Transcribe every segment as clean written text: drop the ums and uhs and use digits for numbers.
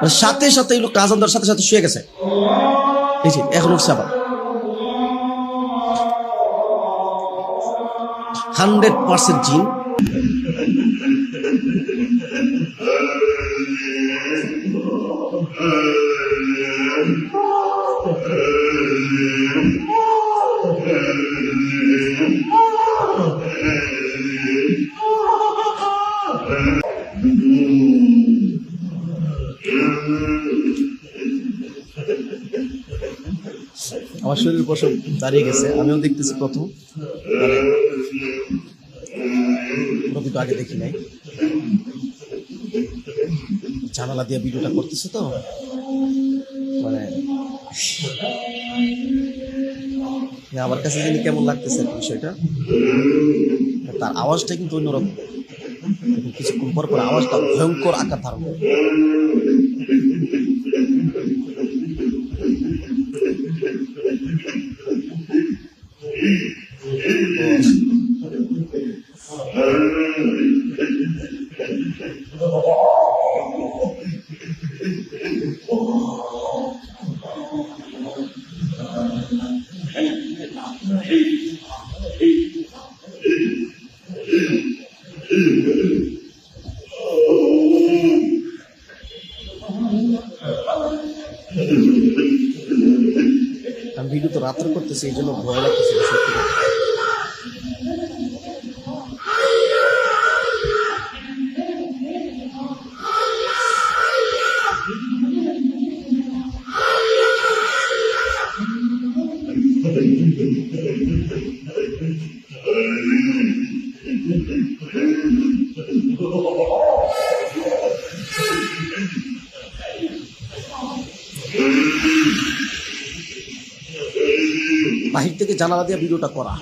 মানে সাথে সাথে এই লোক আজান দেওয়ার সাথে সাথে শুয়ে গেছে। এই যে এখন উঠছে আবার। 100% জিন। আমার শরীর পশম দাঁড়িয়ে গেছে, আমিও দেখতেছি প্রথম, মানে তো আগে দেখি নাই। জানালা দিয়ে ভিডিওটা করতেছে তো মানে আমার কাছে জানি কেমন লাগতেছে বিষয়টা। তার আওয়াজটা কিন্তু অন্যরকম, কিছুক্ষণ পর পর আওয়াজটা ভয়ঙ্কর আকার ধারণ করে। আমি ভিডিও তো রাত্রে করতেছি, এই জন্য ভয় লাগতেছে সত্যি। বাহির থেকে জানালা দিয়ে ভিডিওটা করা।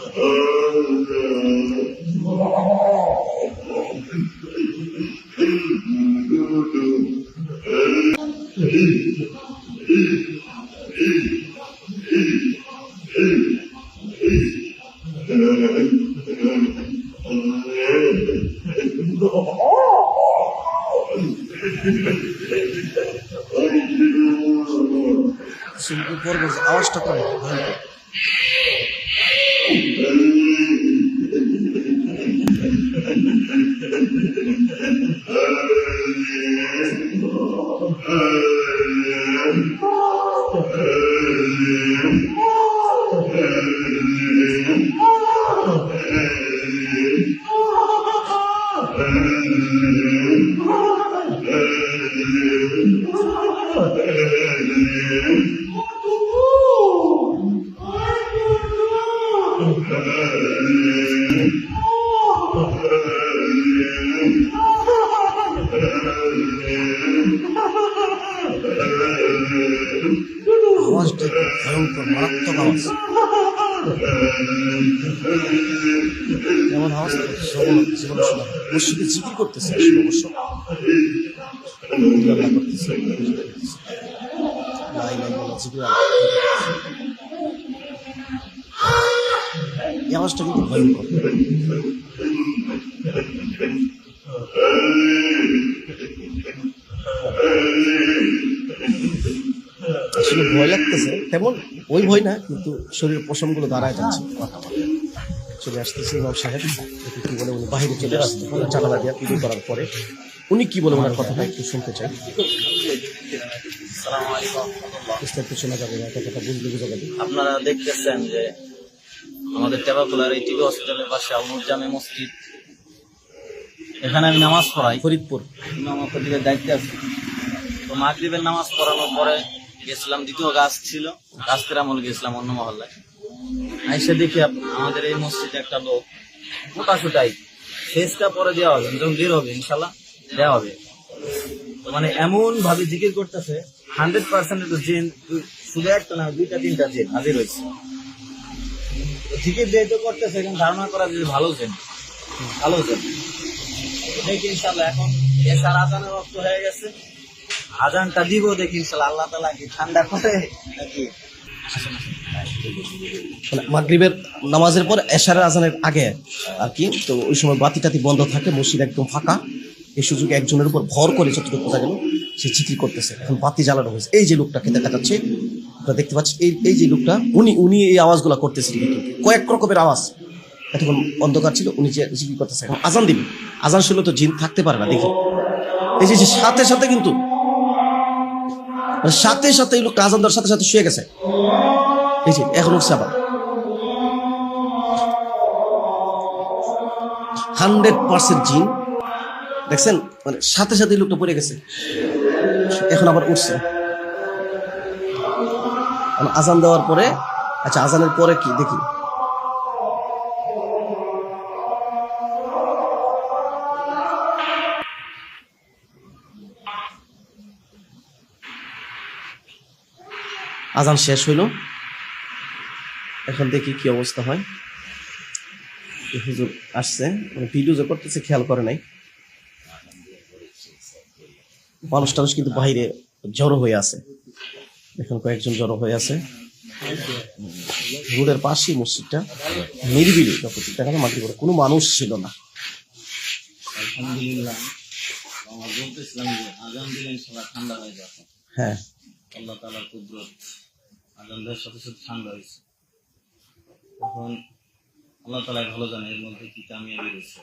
আওয়াজটা করে আওয়াজটা ভয়ঙ্কর মারাত্মক আওয়াজ। এমন আওয়াজ জীবনে শোনা। মসজিদে জিকির করতেছে আসলে অবশ্য করতেছে, এই আওয়াজটা কিন্তু ভয়ঙ্কর। আসলে ভয় লাগতেছে, তেমন ওই ভয় না, কিন্তু শরীরের পশমগুলো দাঁড়ায় যাচ্ছে। চলে আসতেছে ইমাম সাহেব, কি বলে উনি বাহিরে চলে আসছে জানালা দিয়ে পিড়ি করার পরে। উনি কি বলে ওনার কথাটা একটু শুনতে চাই। শোনা যাবে না, কথাটা বুঝলে বোঝা যাবে। আপনারা দেখতেছেন যে আমাদের টেপাখোলার এই টিবি হসপিটালের পাশে আল-নূর জামে মসজিদ, এখানে আমি নামাজ পড়াই, ফরিদপুর ইমাম খতিবের দায়িত্বে আছি। তো মাগরিবের নামাজ পড়ানোর পরে গেছিলাম, দ্বিতীয় গাছ ছিল, গাছ কেরামল গেছিলাম অন্য মহল্লায়। আইসা দেখি আমাদের এই মসজিদে একটা লোক মোটা ছুটাই শেষটা পরে দেওয়া হবে, যখন বের হবে ইনশাল্লাহ দেওয়া হবে। মানে এমন ভাবে জিকির করতেছে 100% জিন, শুধু একটা না, দুইটা তিনটা জিন হাজির হয়েছে। জিকির যেহেতু করতেছে, এখন ধারণা করা যে ভালো জিন, ভালো জিন দেখি ইনশাল্লাহ। এখন এসার আজানের রক্ত হয়ে গেছে, আজানটা দিব দেখি ইনশাল্লাহ আল্লাহ তাআলা কি ঠান্ডা করে নাকি। মাগরিবের নামাজের পর এশারের আজানের আগে আর কি, তো ওই সময় বাতি টাতি বন্ধ থাকে, মসজিদ একদম ফাঁকা। এই সুযোগে একজনের উপর ভর করে যতটুকু বোঝা গেল সে জিকির করতেছে। এখন বাতি জ্বালানো হয়েছে, এই যে লোকটাকে দেখা যাচ্ছে, আপনারা দেখতে পাচ্ছেন, এই যে লোকটা, উনি এই আওয়াজগুলো করতেছে, কয়েক রকমের আওয়াজ। এতক্ষণ অন্ধকার ছিল, উনি যে জিকির করতেছে। এখন আজান দিবে, আজান শুনলে তো জিন থাকতে পারে না। দেখি এই যে সাথে সাথে কিন্তু সাথে সাথে এই লোকটা আজান দেওয়ার সাথে সাথে শুয়ে গেছে। এই যে এখন উঠছে আবার। 100% জিন, দেখছেন, মানে সাথে সাথে লোকটা পড়ে গেছে, এখন আবার উঠছে। আজান দেওয়ার পরে, আচ্ছা আজানের পরে কি দেখি, আজান শেষ হইল, এখন দেখি কি অবস্থা হয়। হুজুর আসছে, ভিডিও যে করতেছে খেয়াল করে নাই। মানুষ টানুষ কিন্তু বাইরে জড়ো হয়ে আছে, এখন কয়েকজন জড়ো হয়ে আছে। রোডের পাশেই মসজিদটা, নিরিবিলি, দেখা যায় মাটি করে কোনো মানুষ ছিল না। আলহামদুলিল্লাহ, আমরা বলতেছিলাম যে আজান দিলে ইনশাআল্লাহ ঠান্ডা হয়ে যাবে। হ্যাঁ, আল্লাহ তাআলার কুদরত, আজান দেওয়ার সাথে সাথে ঠান্ডা হয়েছে। এখন আল্লাহ তাআলা ভালো জানে এর মধ্যে কি কামিয়াবি রয়েছে।